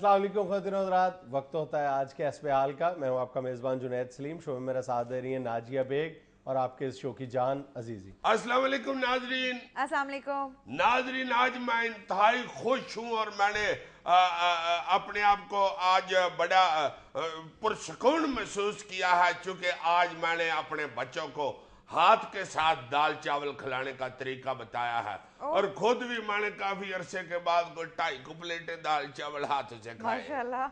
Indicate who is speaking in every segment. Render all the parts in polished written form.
Speaker 1: अस्सलाम वालेकुम ख़वातीन और हज़रात, वक्त होता है आज के एस्पे हाल का। मैं हूं आपका मेज़बान जुनैद सलीम। शो में मेरा साथ दे रही है नाजिया बेग और आपके इस शो की जान अजीज़ी।
Speaker 2: अस्सलाम वालेकुम नाजरीन।
Speaker 3: अस्सलाम वालेकुम
Speaker 2: नाजरीन, आज मैं इंतहाई खुश हूँ और मैंने अपने आप को आज बड़ा पुरसकून महसूस किया है, चूँकि आज मैंने अपने बच्चों को हाथ के साथ दाल चावल खिलाने का तरीका बताया है और खुद भी मैंने काफी अरसे के बाद कोई 2.5 प्लेटें दाल चावल हाथ से खाए।
Speaker 3: माशाल्लाह।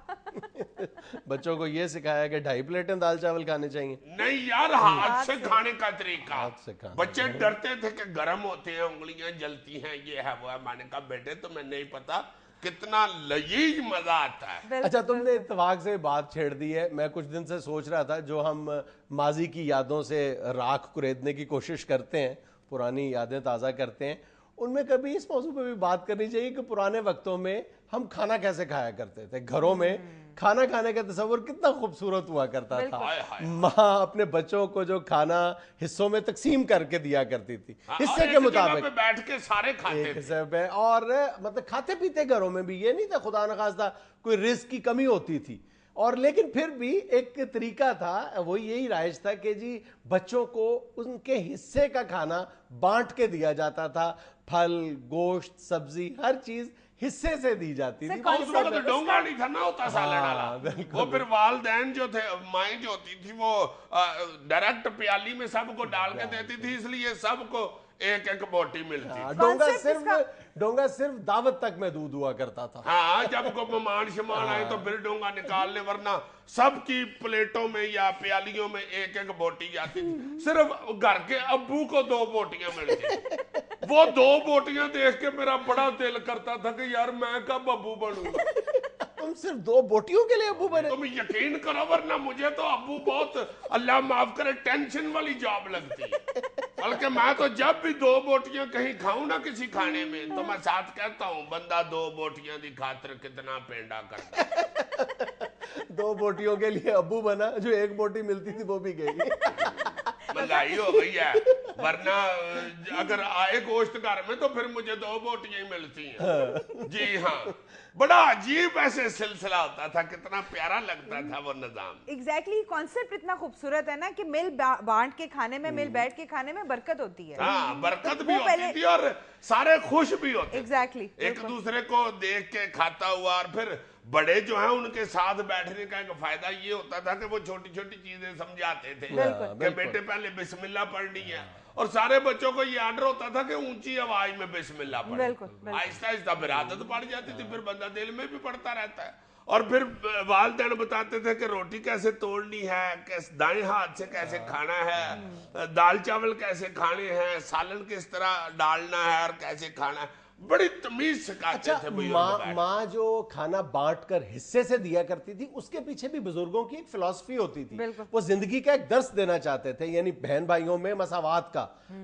Speaker 1: बच्चों को ये सिखाया कि 2.5 प्लेटें दाल चावल खाने चाहिए।
Speaker 2: नहीं यार, हाथ से खाने का तरीका।
Speaker 1: हाथ से खाने।
Speaker 2: बच्चे डरते थे कि गर्म होते हैं, उंगलियां जलती हैं, ये है वो है। मैंने कहा बेटे तुम्हें नहीं पता कितना लजीज मजा आता है।
Speaker 1: अच्छा, तुमने इत्तेफाक से बात छेड़ दी है। मैं कुछ दिन से सोच रहा था, जो हम माजी की यादों से राख कुरेदने की कोशिश करते हैं, पुरानी यादें ताज़ा करते हैं, उनमें कभी इस मौजू पे भी बात करनी चाहिए कि पुराने वक्तों में हम खाना कैसे खाया करते थे। घरों में खाना खाने का तस्वर कितना खूबसूरत हुआ करता था। माँ अपने बच्चों को जो खाना हिस्सों में तकसीम करके दिया करती थी, हिस्से के मुताबिक
Speaker 2: बैठ के सारे खाते थे।
Speaker 1: और मतलब खाते पीते घरों में भी ये नहीं था खुदा न खास्ता कोई रिस्क की कमी होती थी। और लेकिन फिर भी एक तरीका था, वो यही राइज था कि जी बच्चों को उनके हिस्से का खाना बांट के दिया जाता था। फल, गोश्त, सब्जी, हर चीज हिस्से से दी जाती थी।
Speaker 2: उस वक्त डोंगा नहीं था ना होता सालन वाला। वो फिर वालदैन जो थे, माएँ जो होती थी, वो डायरेक्ट प्याली में सबको डाल के देती थी, इसलिए सबको एक एक बोटी मिलती थी।
Speaker 1: डोंगा सिर्फ दावत तक में दूध हुआ करता था।
Speaker 2: हाँ, जब को मेहमान शमान आए तो फिर डोंगा निकालने, वरना सबकी प्लेटों में या प्यालियों में एक एक बोटी जाती थी। सिर्फ घर के अब्बू को 2 बोटियां मिलती। वो 2 बोटियां देख के मेरा बड़ा दिल करता था कि यार मैं कब अब्बू बनूंगा।
Speaker 1: तुम सिर्फ 2 बोटियों के लिए अब्बू बने?
Speaker 2: तुम यकीन करो, वरना मुझे तो अब्बू बहुत, अल्लाह माफ करे, टेंशन वाली जॉब लगती है। बल्कि मैं तो जब भी 2 बोटियां कहीं खाऊं ना किसी खाने में, तो मैं साथ कहता हूँ बंदा 2 बोटियां दी खातिर कितना पेंडा करता।
Speaker 1: 2 बोटियों के लिए अब्बू बना, जो 1 बोटी मिलती थी वो भी गई।
Speaker 2: महंगाई हो गई है, वरना अगर आए गोश्त घर में तो फिर मुझे 2 बोटियां ही मिलती हैं। जी हाँ, बड़ा अजीब ऐसे सिलसिला होता था, कितना प्यारा लगता था वो निजाम।
Speaker 3: एग्जैक्टली कॉन्सेप्ट इतना खूबसूरत है ना कि मिल बांट के खाने में, मिल बैठ के खाने में बरकत होती है।
Speaker 2: हाँ, बरकत भी होती थी और सारे खुश भी होते।
Speaker 3: एग्जैक्टली
Speaker 2: एक दूसरे को देख के खाता हुआ। और फिर बड़े जो हैं उनके साथ बैठने का एक फायदा ये होता था कि वो छोटी छोटी चीजें समझाते थे कि बेटे पहले बिस्मिल्लाह पढ़नी है, और सारे बच्चों को ये आर्डर होता था कि ऊंची आवाज में बिस्मिल्लाह पढ़े। आहिस्ता आहिस्ता फिर आदत पड़ जाती थी, फिर बंदा दिल में भी पढ़ता रहता है। और फिर वालिदैन बताते थे कि रोटी कैसे तोड़नी है, कैसे दाएं हाथ से कैसे खाना है, दाल चावल कैसे खाने हैं, सालन किस तरह डालना है और कैसे खाना है। बड़ी तमीज सिखाते थे।
Speaker 1: माँ जो खाना बांट कर हिस्से से दिया करती थी, उसके पीछे भी बुजुर्गों की एक फिलॉसफी होती थी। वो जिंदगी का एक दर्स देना चाहते थे, यानी बहन भाइयों में मसावात का,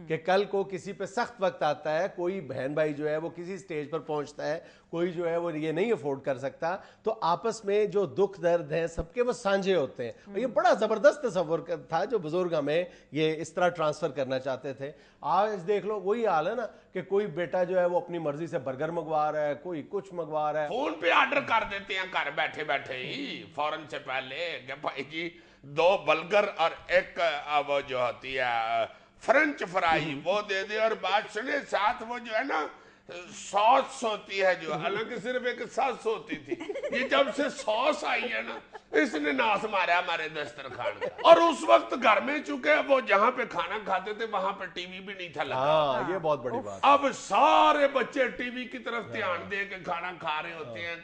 Speaker 1: कि कल को किसी पे सख्त वक्त आता है, कोई बहन भाई जो है वो किसी स्टेज पर पहुंचता है, कोई जो है वो ये नहीं अफोर्ड कर सकता, तो आपस में जो दुख दर्द है सबके वो साझे होते हैं। और ये बड़ा जबरदस्त तस्वर था जो बुजुर्ग हमें ये इस तरह ट्रांसफर करना चाहते थे। आज देख लो वही हाल है ना कि कोई बेटा जो है वो अपनी मर्जी से बर्गर मंगवा रहा है, कोई कुछ मंगवा रहा है,
Speaker 2: फोन पे ऑर्डर कर देते हैं घर बैठे बैठे ही, फौरन से पहले कि भाई जी 2 बर्गर और 1 वो जो होती है फ्रेंच फ्राई वो दे दे, और बात सुने साथ वो जो है ना सॉस होती है, जो हालांकि सिर्फ एक सॉस होती थी। ये जब से सॉस आई है ना, इसने नाश मारा हमारे दस्तरखान का। और उस वक्त घर में चूंकि वो जहाँ पे खाना खाते थे वहां पे टीवी भी नहीं था लगा।
Speaker 1: हाँ, ये बहुत बड़ी बात।
Speaker 2: अब सारे बच्चे टीवी की तरफ ध्यान दे के खाना खा रहे होते हैं,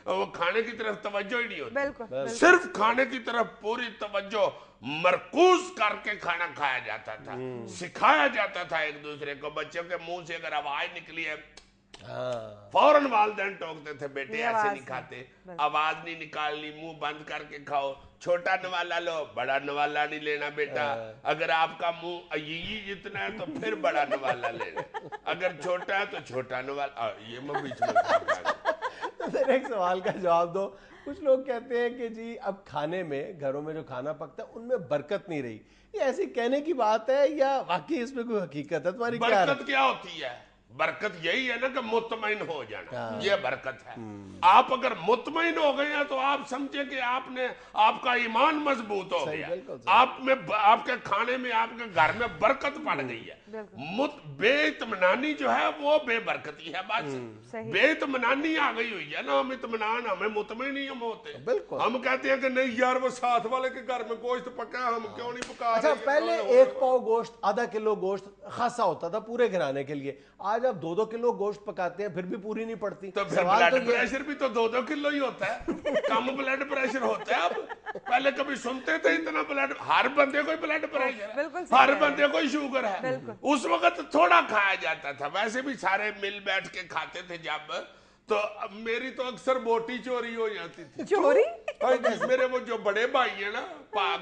Speaker 2: वो खाने की तरफ तवज्जो ही नहीं होती। सिर्फ खाने की तरफ पूरी तवज्जो मरकूज करके खाना खाया जाता था, सिखाया जाता था एक दूसरे को। बच्चों के मुंह से अगर आवाज निकली है, फौरन वालिदैन टोकते थे, बेटे ऐसे नहीं खाते, आवाज नहीं निकालनी, मुंह बंद करके खाओ, छोटा नवाला लो, बड़ा नवाला नहीं लेना बेटा। अगर आपका मुंह यही जितना है तो फिर बड़ा नवाला लेना, अगर छोटा है तो छोटा नवाला। ये मैं बीच में
Speaker 1: तो फिर एक सवाल का जवाब दो। कुछ लोग कहते हैं कि जी अब खाने में, घरों में जो खाना पकता है उनमें बरकत नहीं रही। ये ऐसी कहने की बात है या वाकई इसमें कोई हकीकत है? तुम्हारी
Speaker 2: बरकत क्या होती है? बरकत यही है ना कि मुतमईन हो जाना, ये बरकत है। आप अगर मुतमईन हो गए हैं तो आप समझे कि आपका ईमान मजबूत हो गया, आप में, आपके खाने में, आपके घर में बरकत पड़ गई है। बेइत्मीनानी जो है वो बेबरकती है। बस बेइत्मीनानी आ गई हुई है ना, हम इत्मीनान, हमें मुतमईन नहीं हम होते। हम कहते हैं कि नहीं यार वो साथ वाले के घर में गोश्त पका, हम क्यों नहीं पका।
Speaker 1: अच्छा, पहले 1 पाव गोश्त, आधा किलो गोश्त खासा होता था पूरे घराने के लिए। आज आप 2-2 किलो गोश्त पकाते हैं, फिर भी पूरी नहीं पड़ती।
Speaker 2: तो फिर ब्लड प्रेशर भी तो 2-2 किलो ही होता है, कम ब्लड प्रेशर होता है। अब पहले कभी सुनते थे इतना ब्लड, हर बंदे को ब्लड प्रेशर, हर बंदे को शुगर है। उस वक्त थोड़ा खाया जाता था, वैसे भी सारे मिल बैठ के खाते थे। जब तो मेरी तो अक्सर बोटी चोरी हो जाती थी।
Speaker 3: चोरी?
Speaker 2: मेरे वो जो बड़े भाई है ना,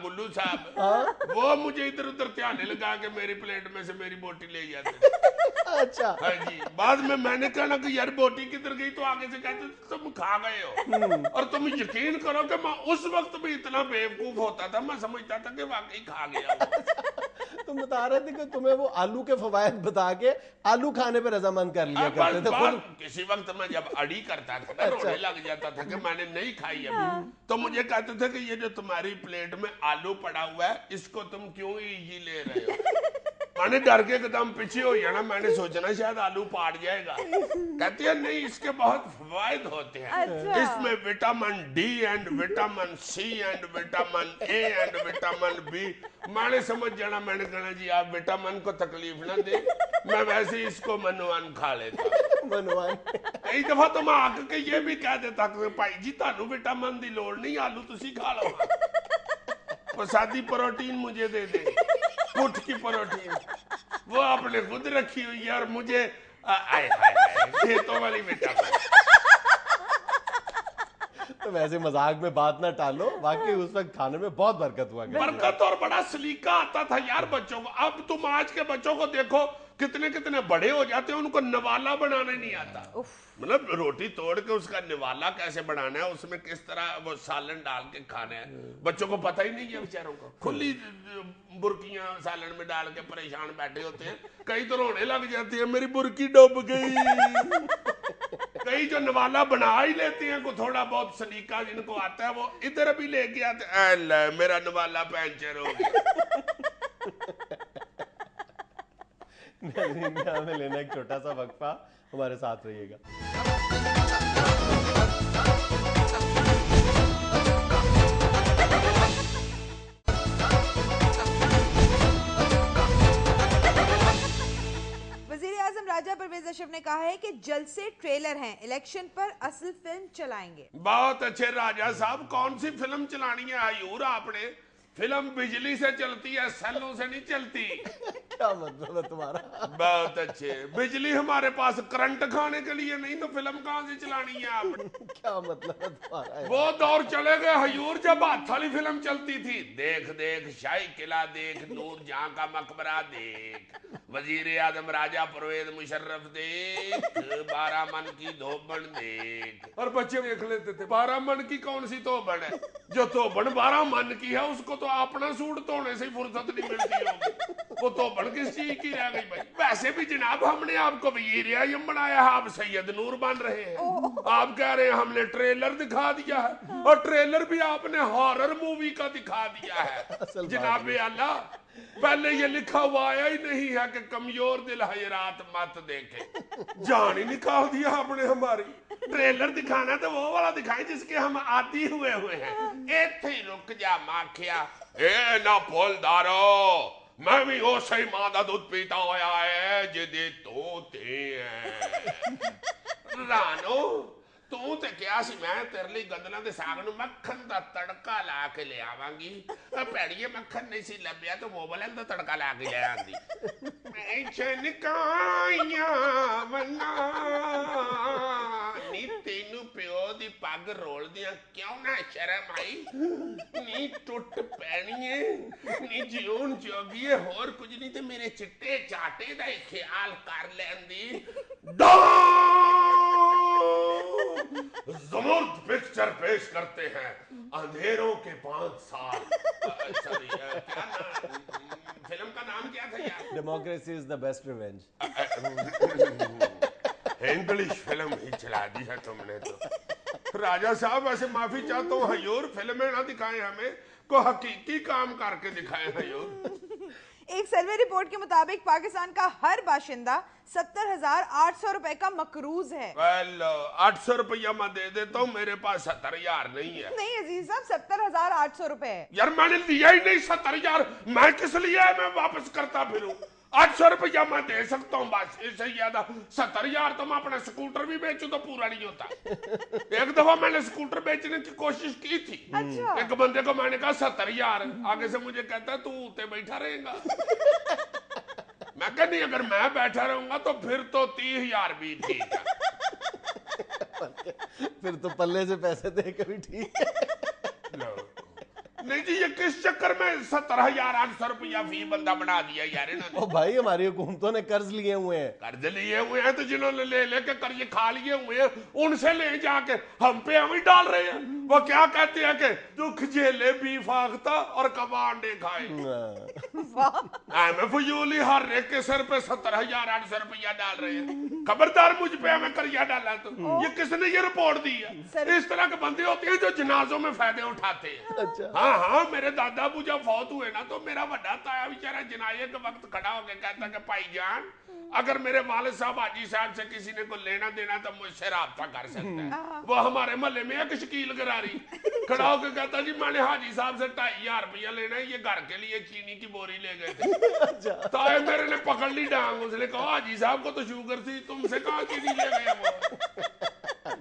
Speaker 2: गुल्लू साहब, वो मुझे इधर उधर ध्यान लगा के मेरी प्लेट में से मेरी बोटी ले जाते।
Speaker 1: अच्छा।
Speaker 2: हाँ जी। बाद में मैंने कहा ना कि यार बोटी किधर गई, तो आगे से कहते तुम खा गए हो। और तुम यकीन करो कि मैं उस वक्त भी इतना बेवकूफ होता था, मैं समझता था कि वाकई खा गया।
Speaker 1: तुम बता रहे थे कि तुम्हें वो आलू के फवायद बता के आलू खाने पे रजामंद कर लिया करते थे खुद।
Speaker 2: किसी वक्त मैं जब अड़ी करता था ना, रोने लग जाता था कि मैंने नहीं खाई अभी, तो मुझे कहते थे कि ये जो तुम्हारी प्लेट में आलू पड़ा हुआ है, इसको तुम क्यों इजी ले रहे हो। मैंने डर के एकदम पीछे हो जाना, मैंने सोचना शायद आलू पाट जाएगा। कहती है नहीं, इसके बहुत फायदे होते हैं।
Speaker 3: अच्छा।
Speaker 2: इसमें vitamin D and vitamin C and vitamin A and vitamin B. मैंने समझ जाना, मैंने कहना जी आप विटामिन को तकलीफ ना दे, मैं वैसे ही इसको मनवान खा लेता।
Speaker 1: मनवान।
Speaker 2: कई दफा तो मैं आके ये भी कह देता कि भाई जी तानू विटामिन दी लोड़ नहीं, आलू तुसी खा लो, प्रसादी प्रोटीन मुझे दे दे, पुठ की प्रोटीन वो आपने खुद रखी हुई है, और मुझे खेतों वाली विटामिन।
Speaker 1: तो वैसे मजाक में बात ना टालो, वाकई उस वक्त खाने में बहुत बरकत हुआ करती।
Speaker 2: बरकत और बड़ा सलीका आता था यार बच्चों को। अब तुम आज के बच्चों को देखो, कितने कितने बड़े हो जाते हैं, उनको नवाला बनाने नहीं आता। मतलब रोटी तोड़ के उसका निवाला कैसे बनाना है, उसमें किस तरह वो सालन डाल के खाना है, बच्चों को पता ही नहीं है बेचारों को। खुली बुरकियां सालन में डाल के परेशान बैठे होते हैं, कई तो रोने लग जाती है मेरी बुरकी डूब गई। कई जो नवाला बना ही लेते हैं, को थोड़ा बहुत सलीका जिनको आता है वो इधर भी लेके आते हैं, मेरा नवाला पंचर हो गया।
Speaker 1: हमें लेना एक छोटा सा वक्फा, हमारे साथ रहिएगा।
Speaker 3: वज़ीर आज़म राजा परवेज अशरफ ने कहा है कि जल्द से ट्रेलर हैं, इलेक्शन पर असल फिल्म चलाएंगे।
Speaker 2: बहुत अच्छे राजा साहब, कौन सी फिल्म चलानी है हयूर आपने? फिल्म बिजली से चलती है, सेलों से नहीं चलती।
Speaker 1: क्या मतलब है तुम्हारा?
Speaker 2: बहुत अच्छे। बिजली हमारे पास करंट खाने के लिए नहीं, तो फिल्म कहां से चलानी है आपने?
Speaker 1: क्या मतलब है तुम्हारा?
Speaker 2: वो दौर चले गए हयूर जब हाथ वाली फिल्म चलती थी, देख देख शाही किला देख, नूर जहां का मकबरा देख, वजीर आजम राजा परवेज मुशर्रफ देख, 12 मन की धोबन देख। और बच्चे देख लेते थे 12 मन की कौन सी धोबन है? जो धोबन 12 मन की है उसको तो अपना सूट धोने से ही फुर्सत नहीं मिलती होगी, वो धोबन किस चीज की रह गई भाई? वैसे भी जनाब हमने आपको वजीर आजम बनाया है, आप सैयद नूर बन रहे हैं। आप कह रहे हैं हमने ट्रेलर दिखा दिया है, और ट्रेलर भी आपने हॉरर मूवी का दिखा दिया है। जनाब अल्लाह, पहले ये लिखा हुआ आया ही नहीं है कि कमजोर दिल है रात मत देखे, जान ही निकाल दिया आपने हमारी। ट्रेलर दिखाना तो वो वाला दिखाए जिसके हम आदी हुए हैं। इत्थे रुक जा माखिया, ए ना फूलदारो, मैं भी वो सही मां दा दूध पीता होया है जिदे तोते हैं। रानो तू ते क्या सी मैं तेरे लिए गंदला दे साग नूं मक्खन दा तड़का ला के ले आवांगी, पैड़िए मक्खन नहीं सी लभ्या तो मोबाइल दा तड़का ला के ले आंदी। मैं चनकाइयां वना नी तेनू प्यो दी पग रोल दियां क्यों ना शर्म आई, नी टुट पैणीए नी जीवन जोगीए, होर कुछ नहीं ते मेरे चिट्टे चाटे दा ख्याल कर लैंदी। ज़बरदस्त पिक्चर पेश करते हैं, अंधेरों के 5 साल। सॉरी, क्या नाम फिल्म का नाम क्या था यार?
Speaker 1: Democracy is the best revenge.
Speaker 2: English film ही चला दी है तुमने तो। राजा साहब वैसे माफी चाहता हूँ हजूर, फिल्में ना दिखाएं हमें, को हकीकी काम करके दिखाएं हजूर।
Speaker 3: एक सर्वे रिपोर्ट के मुताबिक पाकिस्तान का हर बाशिंदा 70,800 रुपए का मकरूज है।
Speaker 2: 800 रुपया मैं दे देता हूँ, मेरे पास 70,000 नहीं है।
Speaker 3: नहीं अजीज साहब, 70,800 रुपए है।
Speaker 2: यार मैंने लिया ही नहीं 70,000, मैं किस लिए मैं वापस करता फिरूं? 800 रुपया मैं दे सकता हूँ बस, इससे ज्यादा 70,000 तो मैं अपना स्कूटर भी बेचूं तो पूरा नहीं होता। एक दफा मैंने स्कूटर बेचने की कोशिश की थी।
Speaker 3: अच्छा।
Speaker 2: एक बंदे को मैंने कहा 70,000, आगे से मुझे कहता है तू ऊते बैठा रहेगा। मैं कहा नहीं, अगर मैं बैठा रहूंगा तो फिर तो 30,000 भी ठीक है।
Speaker 1: फिर तो पल्ले से पैसे दे के भी ठीक है।
Speaker 2: नहीं जी, ये किस चक्कर में 70,800 रुपया फी बंदा बना दिया यार इन्होंने।
Speaker 1: ओ भाई, हमारी हुकूमतों ने कर्ज लिए हुए हैं।
Speaker 2: कर्ज लिए हुए हैं तो जिन्होंने ले लेके कर्ज खा लिए हुए हैं उनसे ले जाके हम पे हम ही डाल रहे हैं। वो क्या कहते हैं कि दुख झेले भी फाख्ता और कबा अंडे खाए। मैं फजूल ही हर एक के सर पे 70,800 रुपया डाल रहे हैं। खबरदार मुझ पे हमें कर्जा डाला तो ये किसने ये रिपोर्ट दी है? इस तरह के बंदे होते हैं जो जनाजों में फायदे उठाते हैं।
Speaker 1: अच्छा।
Speaker 2: हाँ, मेरे दादा अबू जब फौत हुए ना तो मेरा बड़ा ताया बेचारा जनाजे के वक्त खड़ा होकर कहता कि भाईजान, अगर मेरे वालिद साहब हाजी साहब से किसी ने को लेना देना तो मुझसे राब्ता कर सकता है। वो हमारे मोहल्ले में एक शकील गरारी खड़ा होकर कहता जी मैंने हाजी साहब से 2,500 रुपया लेना है, ये घर के लिए चीनी की बोरी ले गए थे। ताए मेरे ने पकड़ ली डांग, उसने कहा हाजी साहब को तो शुगर थी, तुमसे कहाँ चीनी ले गए वो?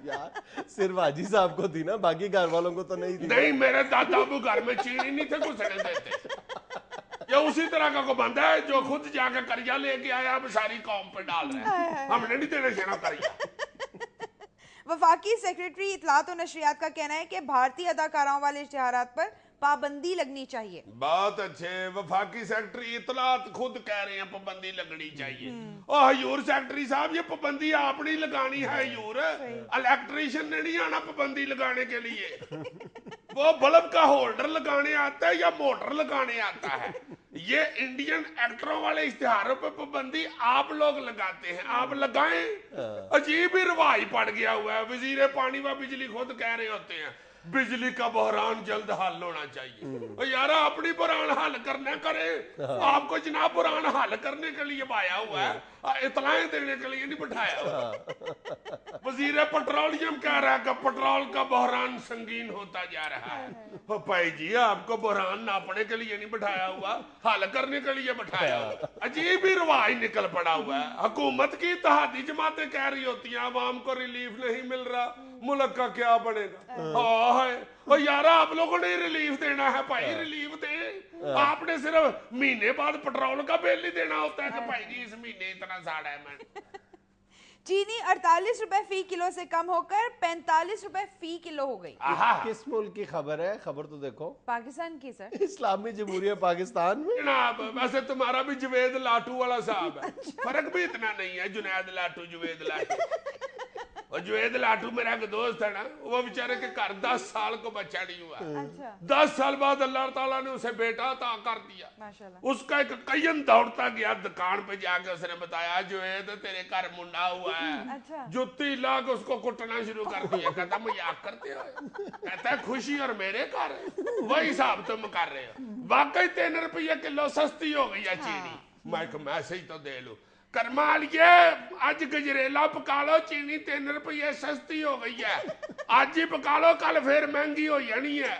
Speaker 1: यार सिर्फ हाजी साहब को थी ना, बाकी घर वालों को तो नहीं थी।
Speaker 2: नहीं, मेरे दादा अबू घर में चीनी नहीं थे घुसने देते। ये उसी तरह का को बंदा है जो खुद जाकर कर्जा लेके आया, अब सारी कौम पे डाल रहा है। हमने नहीं देना चाहिए कर्जा।
Speaker 3: वफाकी सेक्रेटरी इत्तलात और नशरियात का कहना है कि भारतीय अदाकाराओं वाले इश्तिहारात पर पाबंदी लगनी चाहिए।
Speaker 2: बहुत अच्छे, वफाकी सेक्रेटरी इत्तलात खुद कह रहे हैं पाबंदी लगनी चाहिए। और हजूर सेक्रेटरी साहब, ये पाबंदी आप नहीं लगानी है हजूर, इलेक्ट्रीशियन ने नहीं आना पाबंदी लगाने के लिए। वो बल्ब का होल्डर लगाने आता है या मोटर लगाने आता है। ये इंडियन एक्टरों वाले इश्तिहारों पे पाबंदी आप लोग लगाते हैं, आप लगाएं। अजीब ही रिवाज पड़ गया हुआ है। वजीर पानी व बिजली खुद कह रहे होते हैं बिजली का बहरान जल्द हल होना चाहिए। यार अपनी बहरान हल करना करे, आपको जनाब बहरान हल करने के लिए बाया हुआ है, इतलाएं देने के लिए नहीं बैठाया हुआ। वजीर पेट्रोलियम कह रहा है कि पेट्रोल का बहरान संगीन होता जा रहा है। भाई जी, आपको बहरान नापने के लिए नहीं बैठाया हुआ, हल करने के लिए बैठाया हुआ। अजीब ही रिवाज निकल पड़ा हुआ है। हुकूमत की इत्तेहादी जमातें कह रही होती हैं आवाम को रिलीफ नहीं मिल रहा, मुल्क का क्या बनेगा। और यार आप लोगों ने रिलीफ देना है भाई, रिलीफ दे। आपने सिर्फ महीने बाद पेट्रोल का बिल नहीं देना होता है कि भाई जी इस महीने इतना साड़ा है। मैं
Speaker 3: चीनी 48 रुपए फी किलो से कम होकर 45 रुपए फी किलो हो गई।
Speaker 1: किस मुल्क की खबर है? खबर तो देखो।
Speaker 3: पाकिस्तान की सर।
Speaker 1: इस्लामी जमहूरिया पाकिस्तान में।
Speaker 2: जनाब वैसे तुम्हारा भी जुवेद लाटू वाला साहब है। फर्क भी इतना नहीं है, जुनैद लाटू जुवेद लाटू। और जुवेद लाटू मेरा एक दोस्त है ना, वो बेचारे के घर 10 साल को बच्चा नहीं हुआ।
Speaker 3: अच्छा।
Speaker 2: 10 साल बाद अल्लाह ताला ने उसे बेटा अता कर दिया।
Speaker 3: माशाल्लाह।
Speaker 2: उसका एक कयन दौड़ता गया दुकान पे जाके, उसने बताया जुवेद तेरे घर मुंडा हुआ है।
Speaker 3: अच्छा।
Speaker 2: जुत्ती ला के उसको कुटना शुरू कर दिया। कहता मजाक करते हो? कहता है खुशी और मेरे घर वही हिसाब तुम कर रहे हो। वाकई 3 रुपये किलो सस्ती हो गई है चीनी। मैं सही तो दे लू करमाल, ये आज गजरेला पका लो, चीनी 3 रुपये सस्ती हो गई है। आज ही पका लो, कल फिर महंगी हो जानी है,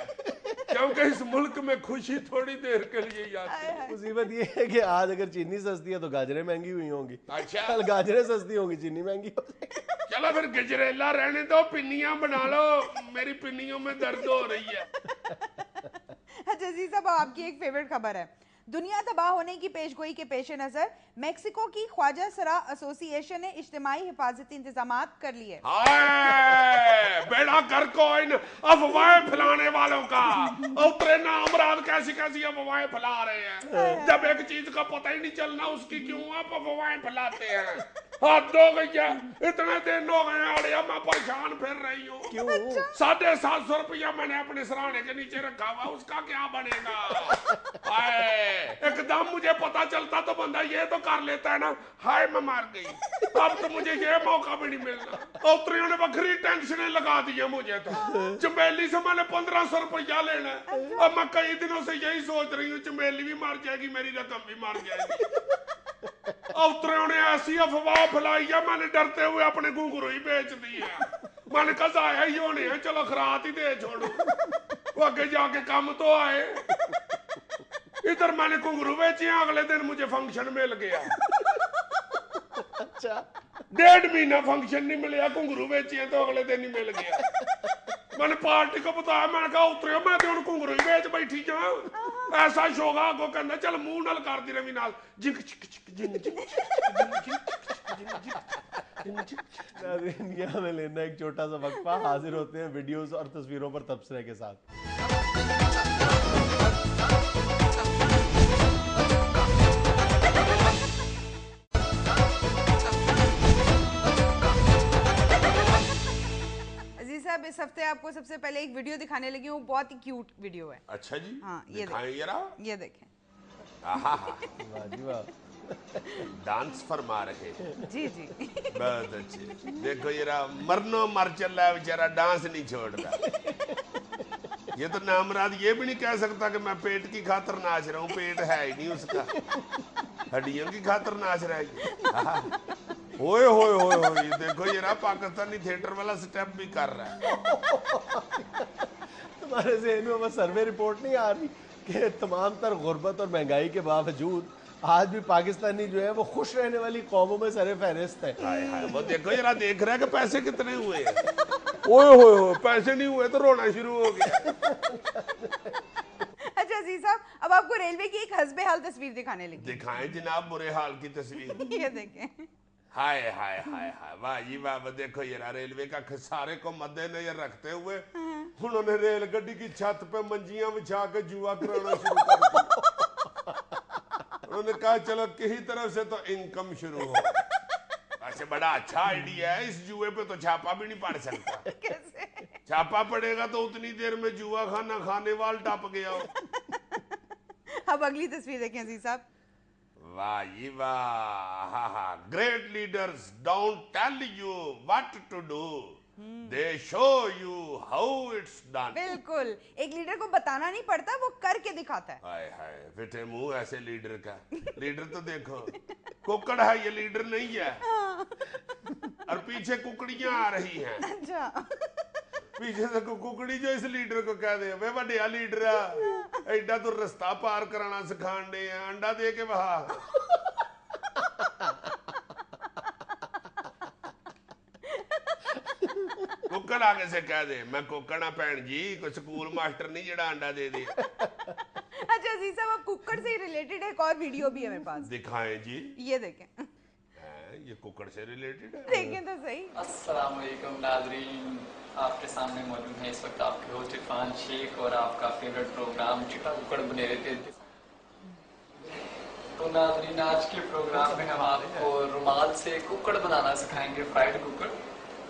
Speaker 2: क्योंकि इस मुल्क में खुशी थोड़ी देर के लिए ही आती है।
Speaker 1: मुसीबत ये है कि आज अगर चीनी सस्ती है तो गाजरें महंगी हुई होंगी।
Speaker 2: अच्छा,
Speaker 1: कल गाजरें सस्ती होंगी, चीनी महंगी होगी।
Speaker 2: चलो फिर गजरेला रहने दो, पिन्नियां बना लो, मेरी पिन्नियों में दर्द हो रही है।
Speaker 3: अच्छा जी साहब, आपकी एक फेवरेट खबर है। दुनिया तबाह होने की पेशगोई के पेश नजर मेक्सिको की ख्वाजा सरा एसोसिएशन ने इज्तिमाई हिफाजती इंतजामात कर लिए।
Speaker 2: बेड़ा कर को इन अफवाहें फैलाने वालों का। उतरे ना अमराद कैसी कैसी अफवाहें फैला रहे हैं। जब एक चीज का पता ही नहीं चलना उसकी क्यों आप अफवाहें फैलाते हैं? हद हो गई है, इतने दिन हो गए अड़िया मैं परेशान फिर रही हूँ।
Speaker 1: क्यों?
Speaker 2: 750 रुपया मैंने अपने सराहने के नीचे रखा हुआ, उसका क्या बनेगा? एक एकदम मुझे पता चलता तो बंदा ये तो कर लेता है ना, हाय मैं मार गई, अब तो मुझे ये मौका भी नहीं मिलना। औतरियों ने बखरी टेंशनें लगा दी है मुझे तो। चमेली से मैंने 1500 रुपया लेना है, अब मैं कई दिनों से यही सोच रही हूँ चमेली भी मर जाएगी, मेरी रकम भी मर जाएगी। औतरियों ने ऐसी अफवाह फैलाई है, मैंने डरते हुए अपने घुंघरू ही बेच दिए। मैंने कहा जाया ही होने हैं, चलो खरात ही दे छोड़ो, वो आगे जाके काम तो आए। इधर मैंने घुंघरू बेचे, अगले दिन मुझे फंक्शन मिल गया।
Speaker 1: अच्छा
Speaker 2: 1.5 महीना फंक्शन नहीं मिले, घुंघरू बेचे तो अगले दिन ही मिल गया। मैंने पार्टी को बताया, मैंने कहा उतरियो मैं तो घुंघरू ही बेच बैठी जा, ऐसा शोगा आगो कहना चल मुंह नाल कर दी रवि नाल जिंक चिक चिक जिंक जिंक
Speaker 1: यहाँ में लेना एक छोटा सा वक्फा, हाजिर होते हैं वीडियोस और तस्वीरों पर तबसरे के साथ।
Speaker 3: अजीज साहब इस हफ्ते आपको सबसे पहले एक वीडियो दिखाने लगी हूँ, बहुत ही क्यूट वीडियो है।
Speaker 2: अच्छा जी,
Speaker 3: हाँ ये
Speaker 2: ये
Speaker 3: देखें।
Speaker 1: वाह जी वाह,
Speaker 2: डांस फरमा रहे हैं।
Speaker 3: जी जी
Speaker 2: बहुत अच्छे। देखो ये मरनो मर चल रहा है बेचारा, डांस नहीं छोड़ रहा। ये तो नामराद ये भी नहीं कह सकता कि मैं पेट की खातर नाच रहा हूँ, पेट है ही नहीं उसका, हड्डियों की खातर नाच रहा है। ओए होए होए होए, देखो ये पाकिस्तानी थिएटर वाला स्टेप भी कर रहा है।
Speaker 1: तुम्हारे ज़हन में बस सर्वे रिपोर्ट नहीं आ रही कि तमाम तर गुर्बत और महंगाई के बावजूद आज भी पाकिस्तानी जो है वो खुश रहने वाली कौमों में सरे फहरिस्त है।
Speaker 2: हाय हाय, वो देखो जरा, देख रहा है कि पैसे कितने हुए हैं। ओए होए होए, पैसे नहीं हुए तो रोना शुरू हो गया।
Speaker 3: अच्छा अजीज साहब अब आपको रेलवे की एक हस्बे-हाल तस्वीर दिखाने लगी।
Speaker 2: दिखाएं जनाब बुरे हाल की तस्वीर।
Speaker 3: ये देखें।
Speaker 2: हाय हाय हाय हाय, वाह जी वाह। देखो ये रेलवे का खसारे को मद्देनजर रखते हुए उन्होंने रेलगाड़ी की छत पे मंजियां बिछा के जुआ कराना शुरू कर दिया। उन्होंने कहा चलो किसी तरफ से तो इनकम शुरू हो। वैसे बड़ा अच्छा आइडिया है, इस जुए पे तो छापा भी नहीं पड़ सकता।
Speaker 3: कैसे?
Speaker 2: छापा पड़ेगा तो उतनी देर में जुआ खाना खाने वाल टप गया हो।
Speaker 3: अब अगली तस्वीर देखें अजीज साहब।
Speaker 2: वाह जी वाह, great leaders don't tell you what to do, they show you how it's done.
Speaker 3: बिल्कुल, एक लीडर को बताना नहीं पड़ता, वो करके दिखाता है।
Speaker 2: हाय हाय, फिटे मुंह ऐसे लीडर का। लीडर तो देखो कुकड़ है, ये लीडर नहीं है। और पीछे कुकड़ियां आ रही हैं।
Speaker 3: अच्छा
Speaker 2: पीछे से कुकड़ी जो इस लीडर को कह दे वे बढ़िया लीडर एडा तो रास्ता पार कराना सिखान दे, अंडा दे के बहा। कुकड़ आगे से कह दे मैं कुकड़ आ भैन जी, कोई स्कूल मास्टर नहीं जड़ा अंडा दे दे।
Speaker 3: अच्छा अजीज साहब अब कुकड़ से रिलेटेड एक और वीडियो भी है मेरे पास।
Speaker 2: दिखाएं जी।
Speaker 3: ये देखें।
Speaker 2: ये कुकड़ से रिलेटेड है।
Speaker 3: देखें तो सही।
Speaker 4: अस्सलाम वालेकुम नाज़रीन, आपके सामने मौजूद है इस वक्त आपके होस्ट इरफान शेख और आपका फेवरेट प्रोग्राम चिट्टा कुकड़ बने रहते थे। तो नाज़रीन आज के प्रोग्राम में हम आपको रुमाल से कुकड़ बनाना सिखाएंगे, फ्राइड कुकड़।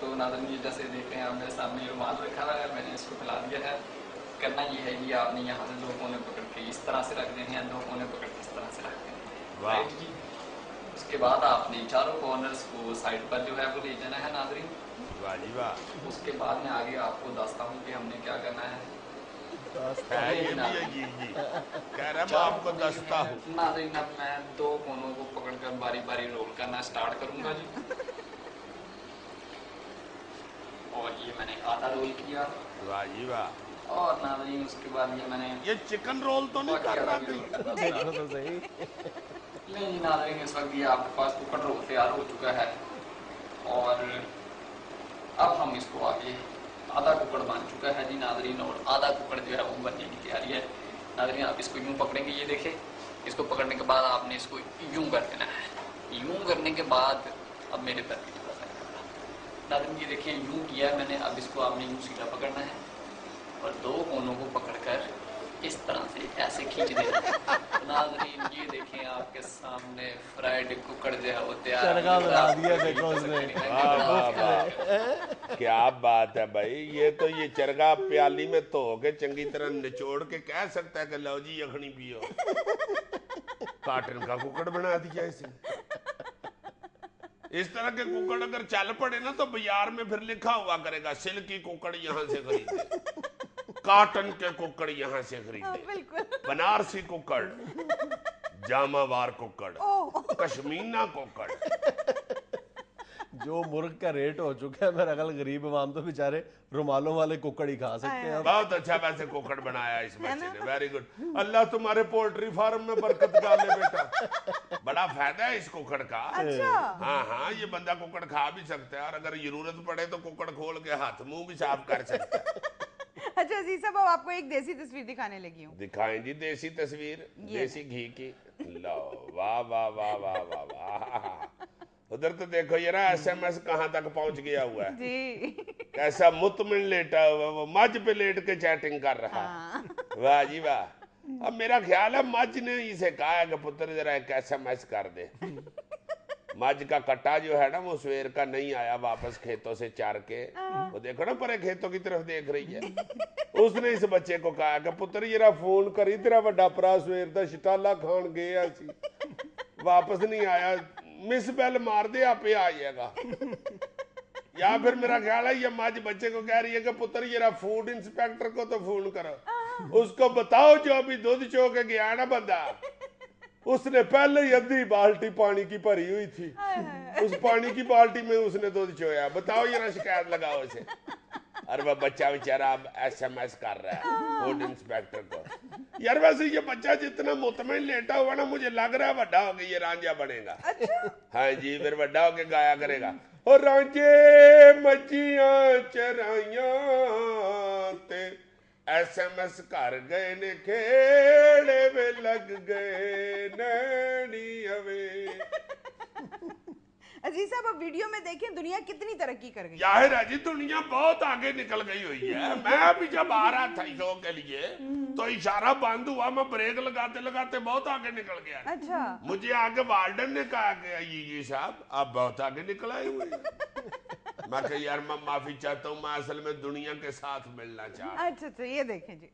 Speaker 4: तो नाज़रीन ये जैसे देख रहे हैं आप मेरे सामने रुमाल रखा हुआ है, मैंने इसको फैला दिया है। करना ये है कि आपने यहाँ से 2 कोने पकड़ के इस तरह से रख देने हैं, 2 कोने पकड़ के इस तरह से रख देने हैं। राइट जी। उसके बाद आपने चारों कॉर्नर्स को साइड पर जो है वो ले जाना है नाज़रीन।
Speaker 2: वाह जी वाह।
Speaker 4: उसके बाद मैं आगे आपको बताता हूँ कि हमने क्या करना है।
Speaker 2: ये भी जी जी कह रहा मैं आपको दस्ता हूँ।
Speaker 4: नाज़रीन अब मैं 2 कोनों को पकड़कर बारी बारी रोल करना स्टार्ट करूँगा जी। और ये मैंने आधा रोल किया।
Speaker 2: वाह जी वाह।
Speaker 4: और नाज़रीन उसके बाद ये मैंने
Speaker 2: ये चिकन रोल तो नहीं कर रहा
Speaker 1: देखो तो सही।
Speaker 4: नहीं नाज़रीन इस वक्त ये आपके पास कुकड़ रोल तैयार हो चुका है। और अब हम इसको आगे आधा कुकड़ बन चुका है जी नाज़रीन, और आधा कुकड़ जो है वो बनने की तैयारी है। नाज़रीन आप इसको यूं पकड़ेंगे, ये देखें, इसको पकड़ने के बाद आपने इसको यूं कर देना है। यूं करने के बाद अब मेरे पैर की थोड़ा सा नाज़रीन ये देखें यूं किया है मैंने। अब इसको आपने यूं सीधा पकड़ना है और 2 कोनों को पकड़कर इस तरह से ऐसे खींच देना। नाज़रीन ये देखें आपके सामने फ्राइड कुकड़ जो है वो तैयार
Speaker 1: चरगा बना दिया देखो उसने।
Speaker 2: क्या बात है भाई, ये तो ये चरगा प्याली में धो के चंगी तरह निचोड़ के कह सकता है कि लो जी यखनी पियो। काटन का कुकड़ बना दिया इसे। इस तरह के कुकड़ अगर चल पड़े ना तो बाजार में फिर लिखा हुआ करेगा सिल्की कुकड़ यहाँ से खरीदे, काटन के कुकड़ यहाँ से खरीदे, बनारसी कुकड़, जामावार कुकड़, कश्मीना कुकड़।
Speaker 1: जो मुर्ग का रेट हो चुका है मेरा ख्याल गरीब आवाम तो बेचारे रुमालों वाले कुकड़ ही खा सकते हैं।
Speaker 2: बहुत अच्छा वैसे कुकड़ बनाया इस बच्चे ने, वेरी गुड। अल्लाह तुम्हारे पोल्ट्री फार्म में बरकत डाले बेटा, बड़ा फायदा है इस कुकड़ का। हाँ हाँ, ये बंदा कुकड़ खा भी सकता है और अगर जरूरत पड़े तो कुकड़ खोल के हाथ मुंह भी साफ कर सकता है।
Speaker 3: अच्छा अजीज साहब, आपको एक देसी तस्वीर दिखाने लगी हूँ।
Speaker 2: दिखाएं जी देसी तस्वीर, देसी घी की। लो वाह वाह वाह वाह वाह वाह। उधर तो देखो ये ना SMS कहाँ तक पहुंच गया हुआ है
Speaker 3: जी।
Speaker 2: कैसा मुतमिन लेटा हुआ, वो मज पे लेट के चैटिंग कर रहा। वाह जी वाह। अब मेरा ख्याल है मज ने इसे कहा है कि पुत्र जरा एक SMS कर दे। मज का कट्टा जो है ना वो सवेर का नहीं आया वापस खेतों से चार के, वो देखो ना परे खेतों की तरफ देख रही है। उसने इस बच्चे को कहा कि पुत्र जरा फोन करी, तेरा बड़ा भरा सवेर दा शटाला खान गया सी, वापस नहीं आया, मिस बेल मार दे आपे आ जाएगा। या फिर मेरा ख्याल है ये मज बच्चे को कह रही है कि पुत्र जरा फूड इंस्पेक्टर को तो फोन करो, उसको बताओ जो अभी दूध चो के गया ना बंदा, उसने पहले ही आधी बाल्टी पानी की भरी हुई थी, उस पानी की बाल्टी में उसने दूध चोया, बताओ जरा शिकायत लगाओ इसे। और वह बच्चा बेचारा अब SMS कर रहा है फूड इंस्पेक्टर को। यार वैसे ये बच्चा जितना मुतमिन लेटा हुआ ना, मुझे लग रहा है बड़ा होके ये रांझा बनेगा। हाँ जी, फिर बड़ा होके गाया करेगा, और रांझे मच्छियां चराइयां ते SMS कर गए ने खेड़े में लग गए नैनी हवे।
Speaker 3: अजीज साहब, अब वीडियो में देखें दुनिया कितनी तरक्की कर गई।
Speaker 2: जाहिर है जी दुनिया बहुत आगे निकल गई हुई है। मैं अभी जब आ रहा था शो के लिए तो इशारा बंद हुआ, मैं ब्रेक लगाते लगाते बहुत आगे निकल गया।
Speaker 3: अच्छा।
Speaker 2: मुझे आगे वार्डन ने कहा कि ये साहब आप बहुत आगे निकल आए हुए। मैं कहा यार मैं माफी चाहता हूँ, मैं असल में दुनिया के साथ मिलना चाहता।
Speaker 3: अच्छा ये देखें जी।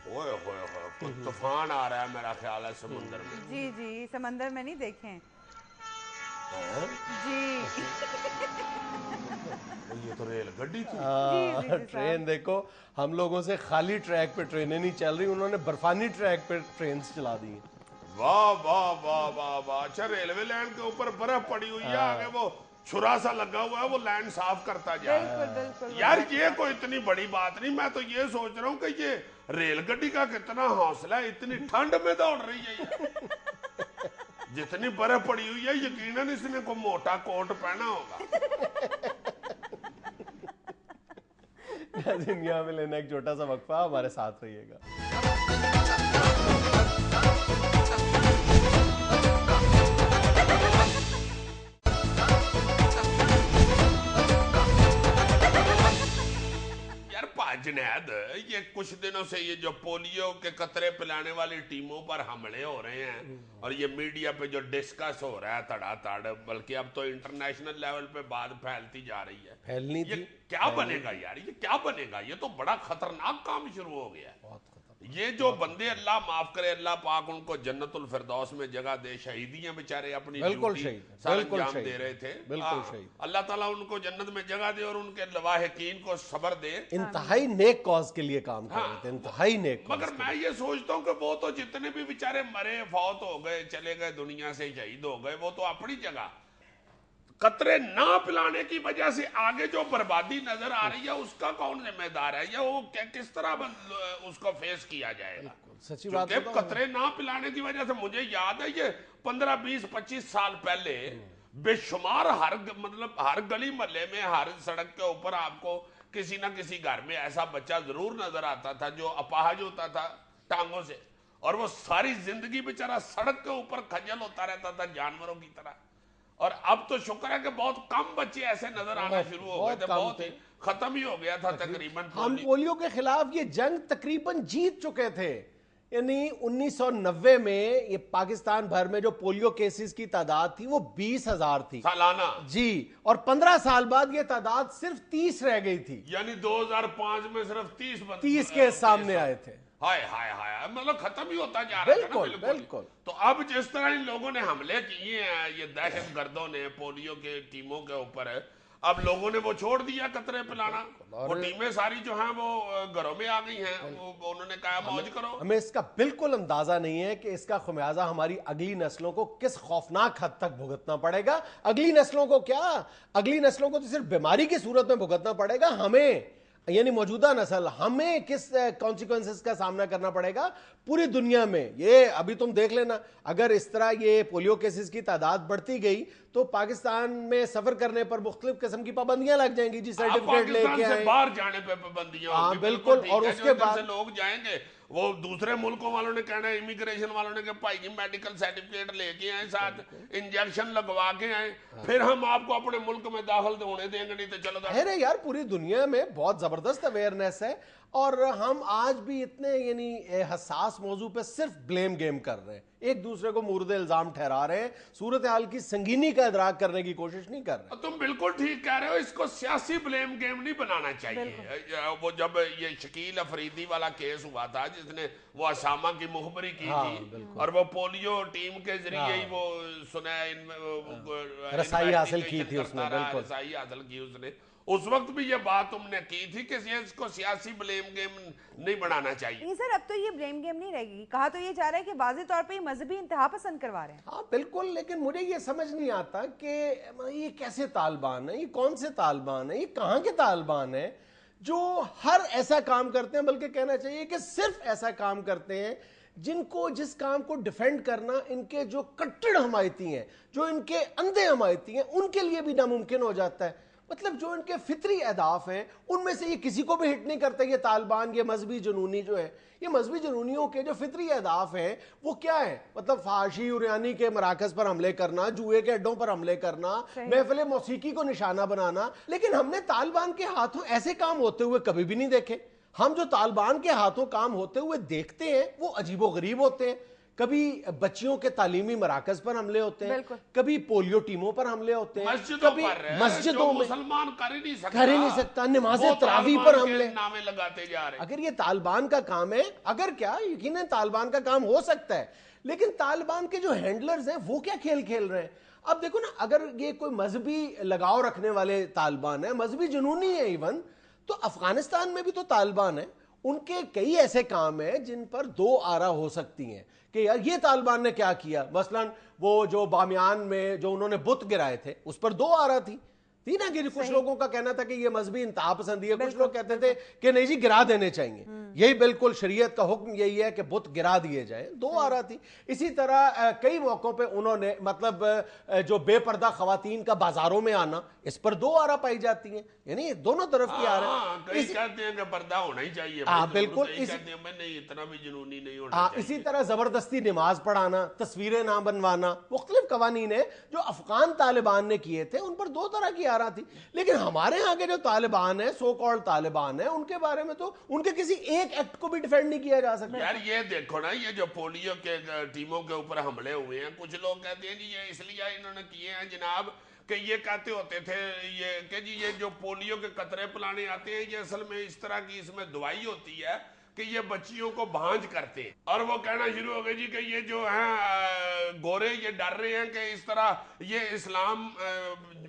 Speaker 2: ओए होए होए, कुछ तूफान आ रहा है मेरा ख्याल है समुद्र में।
Speaker 3: जी जी, समंदर में नहीं देखें जी।
Speaker 2: ये तो रेल गड्डी थी।
Speaker 1: ट्रेन देखो, हम लोगों से खाली ट्रैक पे ट्रेनें नहीं चल रही, उन्होंने बर्फानी ट्रैक पे ट्रेन चला दी।
Speaker 2: वाह वाह वाह वाह वाह। अच्छा रेलवे लाइन के ऊपर बर्फ पड़ी हुई है, आगे वो छुरा सा लगा हुआ है, वो लाइन साफ करता जा रहा है। यार ये कोई इतनी बड़ी बात नहीं, मैं तो ये सोच रहा हूँ कि ये रेलगाड़ी का कितना हौसला है, इतनी ठंड में दौड़ रही है। जितनी बर्फ पड़ी हुई है यकीनन इसने को मोटा कोट पहना होगा।
Speaker 1: दुनिया में लेना एक छोटा सा वक्फा, हमारे साथ रहिएगा।
Speaker 2: जुनैद, ये कुछ दिनों से ये जो पोलियो के कतरे पिलाने वाली टीमों पर हमले हो रहे हैं और ये मीडिया पे जो डिस्कस हो रहा है तड़ातड़, बल्कि अब तो इंटरनेशनल लेवल पे बात फैलती जा रही है।
Speaker 1: फैलनी
Speaker 2: ये क्या बनेगा यार, ये क्या बनेगा? ये तो बड़ा खतरनाक काम शुरू हो गया है। ये जो बंदे, अल्लाह माफ करे, अल्लाह पाक उनको जन्नतुल फिरदौस में जगह दे, शहीदियां बेचारे अपनी ड्यूटी अंजाम दे रहे थे, अल्लाह ताला उनको जन्नत में जगह दे और उनके लवाहिकीन को सब्र दे।
Speaker 1: इंतहाई नेक कॉज के लिए काम कर रहे थे, इंतहाई नेक।
Speaker 2: मगर मैं ये सोचता हूँ कि वो तो जितने भी बेचारे मरे, फौत हो गए, चले गए दुनिया से, शहीद हो गए, वो तो अपनी जगह, कतरे ना पिलाने की वजह से आगे जो बर्बादी नजर आ रही है उसका कौन जिम्मेदार है, या वो किस तरह उसको फेस किया जाएगा?
Speaker 1: सच्ची बात है,
Speaker 2: कतरे ना पिलाने की वजह से मुझे याद है ये 15, 20, 25 साल पहले बेशुमार हर गली मोहल्ले में, हर सड़क के ऊपर आपको किसी ना किसी घर में ऐसा बच्चा जरूर नजर आता था जो अपाहज होता था टांगों से, और वो सारी जिंदगी बेचारा सड़क के ऊपर खजल होता रहता था जानवरों की तरह। اور اب تو شکر ہے کہ بہت کم بچے ایسے نظر آنا شروع ہو گئے تھے, بہت ہی ختم ہی ہو گیا تھا تقریباً.
Speaker 1: ہم پولیو کے خلاف یہ جنگ تقریباً جیت چکے تھے. یعنی 1990 میں یہ پاکستان بھر میں جو پولیو کیسز کی تعداد تھی وہ 20,000 تھی
Speaker 2: سالانہ
Speaker 1: جی, اور 15 سال بعد یہ تعداد صرف 30 رہ گئی تھی.
Speaker 2: یعنی 2005 میں صرف
Speaker 1: 30 کے سامنے آئے تھے.
Speaker 2: ہائے ہائے ہائے, مطلب ختم ہی ہوتا جا رہا تھا.
Speaker 1: بالکل.
Speaker 2: تو اب جس طرح ان لوگوں نے حملے کیے ہیں, یہ دہشت گردوں نے پولیو کے ٹیموں کے اوپر, اب لوگوں نے وہ چھوڑ دیا قطرے پلانا. وہ ٹیمیں ساری جو ہیں وہ گھروں میں آ گئی ہیں, انہوں نے کہا موج کرو.
Speaker 1: ہمیں اس کا بالکل اندازہ نہیں ہے کہ اس کا خمیازہ ہماری اگلی نسلوں کو کس خوفناک حد تک بھگتنا پڑے گا. اگلی نسلوں کو کیا, اگلی نسلوں کو تو صرف بیماری کی صورت میں بھگتنا پڑے گا. ہمیں یعنی موجودہ نسل, ہمیں کس کانسیکوینسز کا سامنا کرنا پڑے گا پوری دنیا میں. یہ ابھی تم دیکھ لینا, اگر اس طرح یہ پولیو کیسز کی تعداد بڑھتی گئی تو پاکستان میں سفر کرنے پر مختلف قسم کی پابندیاں لگ جائیں گی. جی سرٹیفکیٹ لے کے آئیں,
Speaker 2: باہر جانے پہ پابندیاں.
Speaker 1: ہاں بالکل. اور اس کے بعد
Speaker 2: لوگ جائیں گے, وہ دوسرے ملکوں والوں نے کہنا ہے, امیگریشن والوں نے کہ بھائی جی میڈیکل سرٹیفکیٹ لے کے آئیں, ساتھ انجیکشن لگوا کے آئیں, پھر ہم آپ کو اپنے ملک میں داخل ہونے دیں گے, نہیں تو چلو.
Speaker 1: ہے یار, پوری دنیا میں بہت زبردست اویئرنیس ہے, اور ہم آج بھی اتنے یعنی حساس موضوع پہ صرف بلیم گیم کر رہے ہیں, ایک دوسرے کو مورد الزام ٹھہرا رہے ہیں, صورتحال کی سنگینی کا ادراک کرنے کی کوشش نہیں کر رہے.
Speaker 2: تم بالکل ٹھیک کہہ رہے ہو, اس کو سیاسی بلیم گیم نہیں بنانا چاہیے. وہ جب یہ شکیل افریدی والا کیس ہوا تھا جس نے وہ اسامہ کی مخبری کی تھی, اور وہ پولیو ٹیم کے ذریعے ہی وہ
Speaker 1: رسائی حاصل کی تھی اس نے,
Speaker 2: رسائی حاصل کی اس نے, اس وقت بھی یہ بات تم نے کی تھی کہ اس کو سیاسی بلیم گیم نہیں بنانا چاہیے.
Speaker 3: نہیں سر, اب تو یہ بلیم گیم نہیں رہے گی. کہا تو یہ جا رہا ہے کہ واضح طور پہ یہ مذہبی انتہا پسند کروا رہے ہیں.
Speaker 1: ہاں بالکل, لیکن مجھے یہ سمجھ نہیں آتا کہ یہ کیسے طالبان ہیں, یہ کون سے طالبان ہیں, یہ کہاں کے طالبان ہیں جو ہر ایسا کام کرتے ہیں, بلکہ کہنا چاہیے کہ صرف ایسا کام کرتے ہیں جس کام کو ڈیفینڈ کرنا ان کے جو کٹڑ حمایتی ہیں, جو ان کے اندھے حمایتی ہیں, ان کے لیے بھی ناممکن ہو جاتا ہے. مطلب جو ان کے فطری اہداف ہیں ان میں سے یہ کسی کو بھی ہٹ نہیں کرتے. یہ طالبان, یہ مذہبی جنونی جو ہے, یہ مذہبی جنونیوں کے جو فطری اہداف ہیں وہ کیا ہیں؟ مطلب فحاشی عریانی کے مراکز پر حملے کرنا, جوئے کے اڈوں پر حملے کرنا, محفل موسیقی کو نشانہ بنانا. لیکن ہم نے طالبان کے ہاتھوں ایسے کام ہوتے ہوئے کبھی بھی نہیں دیکھے. ہم جو طالبان کے ہاتھوں کام ہوتے ہوئے دیکھتے ہیں وہ عجیب و غریب ہوتے ہیں. کبھی بچیوں کے تعلیمی مراکز پر حملے ہوتے ہیں, کبھی پولیو ٹیموں پر حملے ہوتے ہیں, کبھی مسجدوں میں
Speaker 2: مسلمان کر
Speaker 1: ہی نہیں سکتا, نماز تراویح پر حملے
Speaker 2: نامے لگاتے جا رہے ہیں.
Speaker 1: اگر یہ طالبان کا کام ہے, اگر کیا یقیناً طالبان کا کام ہو سکتا ہے, لیکن طالبان کے جو ہینڈلرز ہیں وہ کیا کھیل کھیل رہے ہیں. اب دیکھو نا, اگر یہ کوئی مذہبی لگاؤ رکھنے والے طالبان ہیں, مذہبی جنونی ہیں ایون, تو افغانستان میں بھی تو طالبان ہیں, ان کے کئی ایسے کام ہیں جن پر دو آرا ہو سکتی ہیں کہ یار یہ طالبان نے کیا کیا. مثلاً وہ جو بامیان میں جو انہوں نے بت گرائے تھے, اس پر دو آرا تھی نا, کہ کچھ لوگوں کا کہنا تھا کہ یہ مذہبی انتہا پسندی ہے, کچھ لوگ کہتے تھے کہ نہیں جی گرا دینے چاہیے. یہی بالکل شریعت کا حکم یہی ہے کہ بت گرا دیے جائیں. دو آرا تھی. اسی طرح کئی موقعوں پہ انہوں نے مطلب جو بے پردہ خواتین کا بازاروں میں آنا, اس پر دو آرا پائی جاتی ہیں. یعنی دونوں طرف کی آ رہے
Speaker 2: ہیں. کہتے ہیں کہ پردہ ہونا ہی چاہیے.
Speaker 1: بالکل,
Speaker 2: اتنا بھی جنونی نہیں ہونا چاہیے.
Speaker 1: اسی طرح زبردستی نماز پڑھانا, تصویریں نہ بنوانا, مختلف قوانین ہیں جو افغان طالبان نے کیے تھے, ان پر دو طرح کی آرا تھی. لیکن ہمارے ہاں کے جو طالبان ہیں, سو کالڈ طالبان ہیں, ان کے بارے میں تو ان کے کسی ایک ایکٹ کو بھی ڈیفینڈ نہیں کیا جا سکتا.
Speaker 2: یار یہ دیکھو نا, یہ جو پولیو کے ٹیموں کے اوپر حملے ہوئے ہیں, کچھ لوگ کہتے ہیں جی یہ اس لیے انہوں نے کیے ہیں جناب کہ یہ کہتے ہوتے تھے یہ کہ جی یہ جو پولیو کے قطرے پلانے آتے ہیں یہ اصل میں اس طرح کی اس میں دوائی ہوتی ہے کہ یہ بچیوں کو بھانج کرتے ہیں. اور وہ کہنا شروع ہو گئے جی کہ یہ جو ہیں گورے یہ ڈر رہے ہیں کہ اس طرح یہ اسلام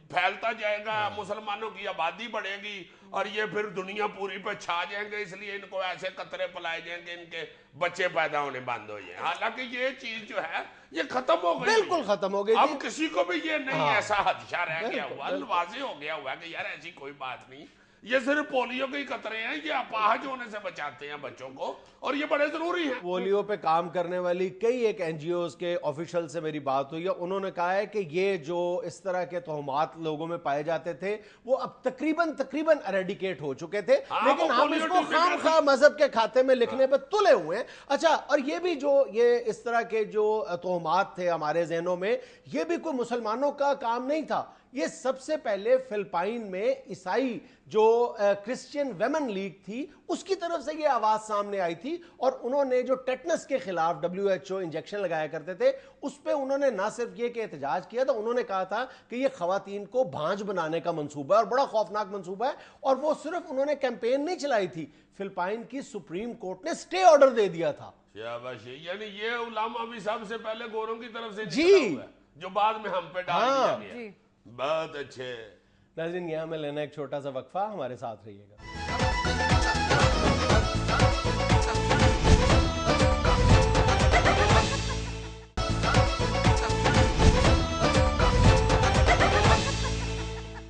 Speaker 2: پھیلتا جائے گا, مسلمانوں کی آبادی بڑھے گی اور یہ پھر دنیا پوری پہ چھا جائیں گے, اس لیے ان کو ایسے قطرے پلائے جائیں گے ان کے بچے پیدا ہونے بند ہو جائیں. حالانکہ یہ چیز جو ہے یہ ختم ہو گئی,
Speaker 1: بالکل ختم ہو گئی.
Speaker 2: اب کسی کو بھی یہ نہیں ایسا خدشہ رہ گیا ہوا, واضح ہو گیا ہوا کہ یار ایسی کوئی بات نہیں, یہ صرف پولیو کے ہی قطرے ہیں, یہ اپاہج ہونے سے بچاتے ہیں بچوں کو, اور یہ بڑے ضروری ہیں.
Speaker 1: پولیو پہ کام کرنے والی کئی ایک این جی اوز کے آفیشل سے میری بات ہوئی ہے, انہوں نے کہا ہے کہ یہ جو اس طرح کے تہمات لوگوں میں پائے جاتے تھے وہ اب تقریباً ایریڈیکیٹ ہو چکے تھے, لیکن ہم اس کو خام خواہ مذہب کے کھاتے میں لکھنے پہ تلے ہوئے ہیں. اچھا, اور یہ بھی جو یہ اس طرح کے جو تہمات تھے ہمارے ذہنوں میں, یہ بھی کوئی مسلمانوں کا کام نہیں تھا. یہ سب سے پہلے فلپائن میں عیسائی جو کرسچین ویمن لیگ تھی اس کی طرف سے یہ آواز سامنے آئی تھی, اور انہوں نے جو ٹیٹنس کے خلاف WHO انجیکشن لگایا کرتے تھے اس پہ انہوں نے نہ صرف یہ کہ احتجاج کیا تھا, انہوں نے کہا تھا کہ یہ خواتین کو بھانج بنانے کا منصوبہ ہے اور بڑا خوفناک منصوبہ ہے. اور وہ صرف انہوں نے کیمپین نہیں چلائی تھی, فلپائن کی سپریم کورٹ نے سٹے آرڈر دے دیا تھا.
Speaker 2: یعنی یہ علماء بھی سب سے پہلے گوروں کی طرف سے
Speaker 1: جی,
Speaker 2: جو بعد میں ہم پہ ڈال دیا گیا. بہت اچھے.
Speaker 1: ناظرین, یہاں میں لینا ایک چھوٹا سا وقفہ, ہمارے ساتھ رہیے گا.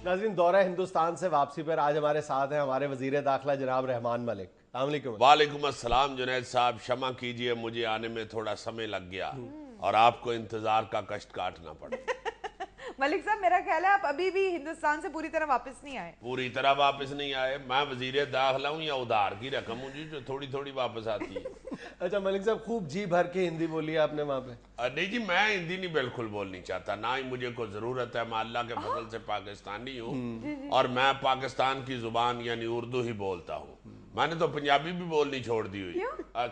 Speaker 1: ناظرین, دورہ ہندوستان سے واپسی پر آج ہمارے ساتھ ہیں ہمارے وزیر داخلہ جناب رحمان ملک. السلام علیکم.
Speaker 2: وعلیکم السلام جنید صاحب, شمع کیجئے مجھے آنے میں تھوڑا سمے لگ گیا اور آپ کو انتظار کا کشٹ کاٹنا پڑا.
Speaker 3: ملک صاحب, میرا خیال ہے آپ ابھی بھی ہندوستان سے پوری طرح واپس نہیں آئے.
Speaker 2: پوری طرح واپس نہیں آئے. میں وزیر داخلہ ہوں یا ادھار کی رقم ہوں جی جو تھوڑی تھوڑی واپس آتی ہے.
Speaker 1: اچھا ملک صاحب, خوب جی بھر کے ہندی بولی آپ نے وہاں پہ.
Speaker 2: نہیں جی, میں ہندی نہیں بالکل بولنی چاہتا, نہ ہی مجھے کوئی ضرورت ہے. میں اللہ کے فضل سے پاکستانی ہوں اور میں پاکستان کی زبان یعنی اردو ہی بولتا ہوں. میں نے تو پنجابی بھی بولنی چھوڑ دی ہوئی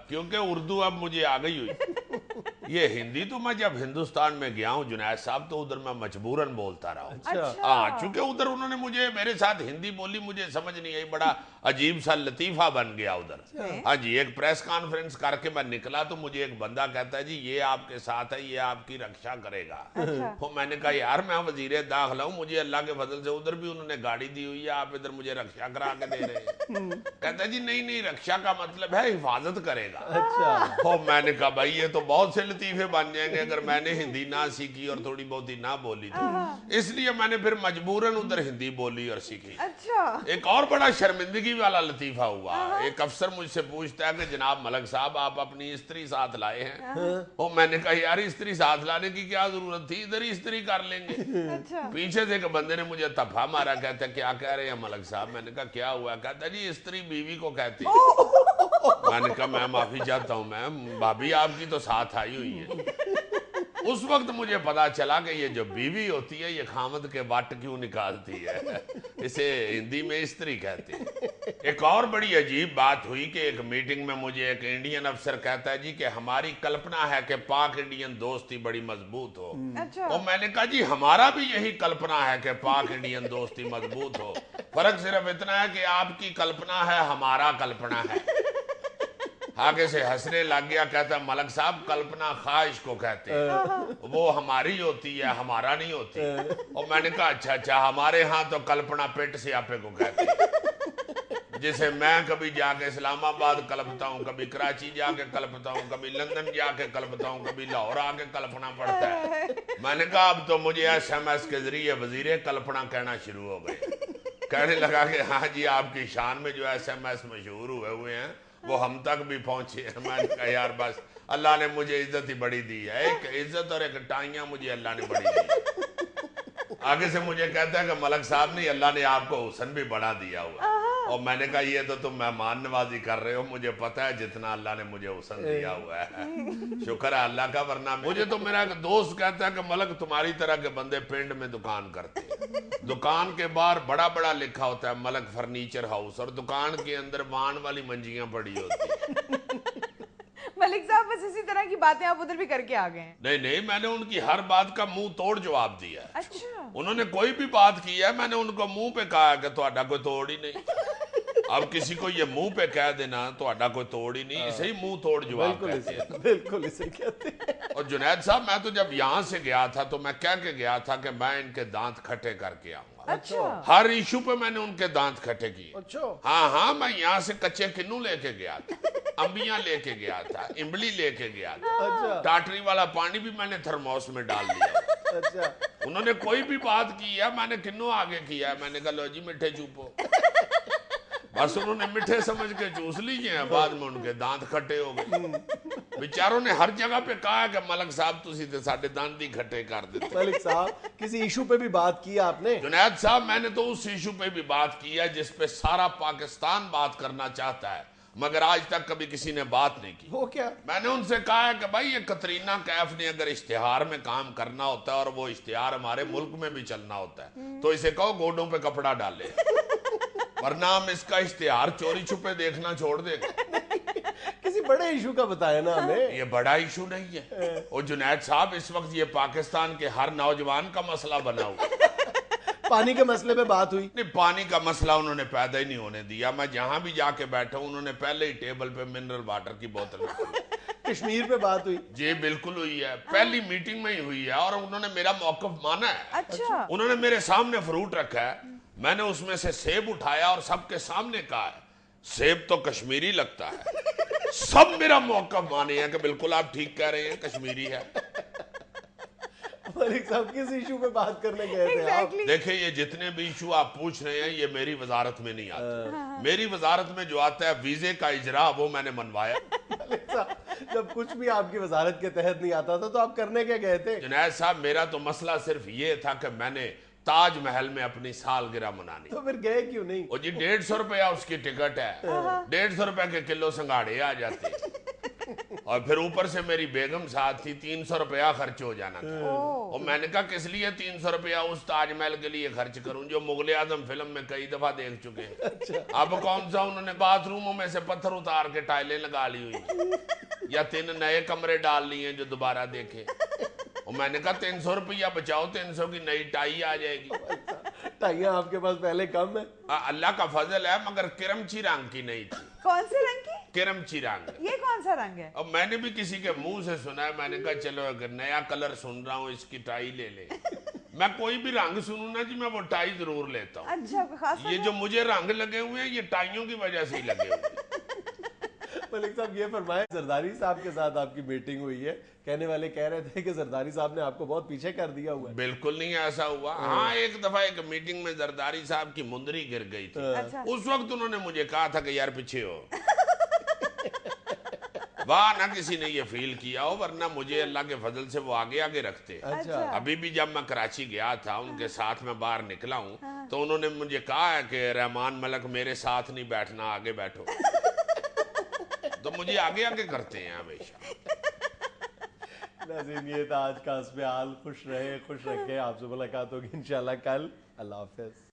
Speaker 2: کیونکہ اردو اب مجھے آ گئی ہوئی. یہ ہندی تو میں جب ہندوستان میں گیا ہوں جنید صاحب تو ادھر میں مجبوراً بولتا رہا ہوں. ہاں, چونکہ ادھر انہوں نے مجھے میرے ساتھ ہندی بولی, مجھے سمجھ نہیں آئی, بڑا عجیب سا لطیفہ بن گیا ادھر. ہاں جی, ایک پریس کانفرنس کر کے میں نکلا تو مجھے ایک بندہ کہتا ہے جی یہ آپ کے ساتھ ہے, یہ آپ کی رکشا کرے گا. میں نے کہا یار میں وزیر داخلہ ہوں, مجھے اللہ کے فضل سے ادھر بھی انہوں نے گاڑی دی ہوئی ہے, آپ ادھر مجھے رکشا کرا کے دے رہے ہیں. کہتا ہے جی نہیں, رکشا کا مطلب ہے حفاظت کرے گا. اچھا, میں نے کہا بھائی یہ تو بہت سے لطیفے بن جائیں گے اگر میں نے ہندی نہ سیکھی اور تھوڑی بہت ہی نہ بولی تو. اس لیے میں نے پھر مجبوراً ادھر ہندی بولی اور سیکھی. ایک اور بڑا شرمندگی والا لطیفہ ہوا. ایک افسر مجھ سے پوچھتا ہے کہ جناب ملک صاحب آپ اپنی استری ساتھ لائے ہیں؟ اور میں نے کہا یار استری ساتھ لانے کی کیا ضرورت تھی, ادھر ہی استری کر لیں گے. پیچھے سے ایک بندے نے مجھے تفا مارا, کہتا ہے کیا کہہ رہے ہیں ملک صاحب؟ میں نے کہا کیا ہوا؟ کہتا ہے جی استری بیوی کو کہتی. میں نے کہا میں معافی چاہتا ہوں میم, بھابھی آپ کی تو ساتھ آئی ہوئی ہے. اس وقت مجھے پتا چلا کہ یہ جو بیوی ہوتی ہے یہ خامد کے وٹ کیوں نکالتی ہے, اسے ہندی میں استری کہتے ہیں. ایک اور بڑی عجیب بات ہوئی کہ ایک میٹنگ میں مجھے ایک انڈین افسر کہتا ہے جی کہ ہماری کلپنا ہے کہ پاک انڈین دوستی بڑی مضبوط ہو. اور میں نے کہا جی ہمارا بھی یہی کلپنا ہے کہ پاک انڈین دوستی مضبوط ہو, فرق صرف اتنا ہے کہ آپ کی کلپنا ہے ہمارا کلپنا ہے. آگے سے ہنسنے لگ گیا, کہتا ملک صاحب کلپنا خواہش کو کہتے ہیں, وہ ہماری ہوتی ہے ہمارا نہیں ہوتی. اور میں نے کہا اچھا, ہمارے ہاں تو کلپنا پیٹ سیاپے کو کہتے ہیں, جسے میں کبھی جا کے اسلام آباد کلپتا ہوں, کبھی کراچی جا کے کلپتا ہوں, کبھی لندن جا کے کلپتا ہوں, کبھی لاہور آ کے کلپنا پڑتا ہے. میں نے کہا اب تو مجھے SMS کے ذریعے وزیر کلپنا کہنا شروع ہو گئے. کہنے لگا کہ ہاں جی آپ کی شان میں جو SMS مشہور ہوئے ہیں وہ ہم تک بھی پہنچے ہیں. میں نے کہا یار بس, اللہ نے مجھے عزت ہی بڑی دی ہے, ایک عزت اور ایک ٹائیاں مجھے اللہ نے بڑی دی. آگے سے مجھے کہتا ہے کہ ملک صاحب نہیں, اللہ نے آپ کو حسن بھی بڑا دیا ہوا. اور میں نے کہا یہ تو تم مہمان نوازی کر رہے ہو, مجھے پتا ہے جتنا اللہ نے مجھے حسن دیا ہوا ہے شکر ہے اللہ کا, ورنہ مجھے تو میرا ایک دوست کہتا ہے کہ ملک تمہاری طرح کے بندے پنڈ میں دکان کرتے ہیں, دکان کے باہر بڑا بڑا لکھا ہوتا ہے ملک فرنیچر ہاؤس, اور دکان کے اندر وان والی منجیاں پڑی ہوتی.
Speaker 3: ملک صاحب بس اسی طرح کی باتیں آپ ادھر بھی کر کے آ گئے ہیں.
Speaker 2: نہیں, میں نے ان کی ہر بات کا منہ توڑ جواب دیا ہے.
Speaker 3: اچھا,
Speaker 2: انہوں نے کوئی بھی بات کی ہے میں نے ان کو منہ پہ کہا کہ تہاڈا کوئی توڑ ہی نہیں. اب کسی کو یہ منہ پہ کہہ دینا تہاڈا کوئی توڑ ہی نہیں, اسے ہی منہ توڑ جواب کہتے ہیں.
Speaker 1: بالکل اسے کہتے ہیں.
Speaker 2: اور جنید صاحب میں تو جب یہاں سے گیا تھا تو میں کہہ کے گیا تھا کہ میں ان کے دانت کھٹے کر کے آؤں گا.
Speaker 3: اچھا,
Speaker 2: ہر ایشو پہ میں نے ان کے دانت کھٹے کیے. ہاں, میں یہاں سے کچے کنو لے کے گیا تھا, امبیاں لے کے گیا تھا, امبلی لے کے گیا تھا, ٹاٹری والا پانی بھی میں نے تھرموس میں ڈال دیا. انہوں نے کوئی بھی بات کی ہے میں نے کنو آگے کیا ہے, میں نے کہا لو جی مٹھے چوپو. बस उन्होंने मीठे समझ के चूस लीजिए हैं, बाद में उनके दांत खट्टे हो गए। बेचारों ने हर जगह पे कहा कि मलिक साहब तुसी ते साडे दांत ही खट्टे कर देते।
Speaker 1: मलिक साहब किसी इशू पे भी बात की आपने?
Speaker 2: जुनैद साहब मैंने तो उस इशू पे भी बात की है जिस पे सारा पाकिस्तान बात करना चाहता है, मगर आज तक कभी किसी ने बात नहीं की।
Speaker 1: वो क्या?
Speaker 2: मैंने उनसे कहा है कि भाई ये कतरीना कैफ ने अगर इश्तिहार में काम करना होता है और वो इश्तिहार हमारे मुल्क में भी चलना होता है तो इसे कहो गोडों पे कपड़ा डाले, वरना हम इसका इश्तिहार चोरी छुपे देखना छोड़ देंगे।
Speaker 1: किसी बड़े इशू का बताया ना हमें।
Speaker 2: ये बड़ा इशू नहीं है। और जुनैद साहब इस वक्त ये पाकिस्तान के हर नौजवान का मसला बना हुआ है।
Speaker 1: पानी के मसले पे बात हुई?
Speaker 2: नहीं, पानी का मसला उन्होंने पैदा ही नहीं होने दिया। मैं जहां भी जाके बैठा हूं उन्होंने पहले ही टेबल पे मिनरल वाटर की बोतल रखी।
Speaker 1: कश्मीर पे बात हुई?
Speaker 2: जी बिल्कुल हुई है, पहली मीटिंग में ही हुई है और उन्होंने मेरा मौक़िफ़ माना है।
Speaker 3: अच्छा।
Speaker 2: उन्होंने मेरे सामने फ्रूट रखा है, मैंने उसमें से सेब उठाया और सबके सामने कहा है सेब तो कश्मीरी लगता है। सब मेरा मौक़िफ़ माने हैं कि बिल्कुल आप ठीक कह रहे हैं, कश्मीरी है।
Speaker 1: मलिक साहब किस इशू पे बात करने गए थे आप?
Speaker 2: देखिए ये जितने भी इशू आप पूछ रहे हैं ये मेरी वजारत में नहीं आते। मेरी वजारत में जो आता है वीजे का इजरा, वो मैंने मनवाया।
Speaker 1: मलिक साहब जब कुछ भी आपकी वजारत के तहत नहीं आता था तो आप करने क्या गए थे?
Speaker 2: जुनैद साहब मेरा तो मसला सिर्फ ये था कि मैंने ताज महल में अपनी सालगिरह मनानी।
Speaker 1: तो फिर गए क्यों नहीं?
Speaker 2: और जी 150 रुपया उसकी टिकट है, 150 रुपया के किलो संगाड़े आ जाते और फिर ऊपर से मेरी बेगम साथ थी, 300 रुपया खर्च हो जाना था। और मैंने कहा किस लिए 300 रुपया उस ताजमहल के लिए खर्च करूं जो मुगल आजम फिल्म में कई दफा देख चुके हैं। अच्छा। अब कौन सा उन्होंने बाथरूमों में से पत्थर उतार के टाइलें लगा ली हुई या 3 नए कमरे डाल लिए जो दोबारा देखे। और मैंने कहा 300 रुपया बचाओ, 300 की नई टाई आ जाएगी।
Speaker 1: टाइयां आपके पास पहले कम है?
Speaker 2: अल्लाह का फजल है, मगर किरमची रंग की नहीं थी।
Speaker 3: कौन से रंग की?
Speaker 2: किरमची रंग।
Speaker 3: ये कौन सा रंग है?
Speaker 2: अब मैंने भी किसी के मुंह से सुना है, मैंने कहा चलो अगर नया कलर सुन रहा हूँ इसकी टाई ले ले। मैं कोई भी रंग सुनूं ना जी मैं वो टाई जरूर लेता हूँ।
Speaker 3: अच्छा, खास
Speaker 2: ये जो मुझे रंग लगे हुए हैं ये टाइयों की वजह से ही लगे हुए हैं।
Speaker 1: मलिक साहब ये फरमाएं, जरदारी साहब के साथ आपकी मीटिंग हुई है, कहने वाले कह रहे थे कि जरदारी साहब ने आपको बहुत पीछे कर दिया हुआ है।
Speaker 2: बिल्कुल नहीं ऐसा हुआ। हाँ एक दफा एक मीटिंग में जरदारी साहब की मुंदरी गिर गई थी।
Speaker 3: अच्छा।
Speaker 2: उस वक्त उन्होंने मुझे कहा था कि यार पीछे हो। वाह ना किसी ने ये फील किया हो, वरना मुझे अल्लाह के फजल से वो आगे आगे रखते।
Speaker 1: अच्छा।
Speaker 2: अभी भी जब मैं कराची गया था उनके साथ में बाहर निकला हूँ तो उन्होंने मुझे कहा है कि रहमान मलक मेरे साथ नहीं बैठना, आगे बैठो। तो मुझे आगे आगे करते हैं हमेशा।
Speaker 1: नाज़रीन ये था आज का हस्बे हाल। खुश रहे, खुश रखे। आपसे मुलाकात होगी इंशाल्लाह कल। अल्लाह हाफ़िज़।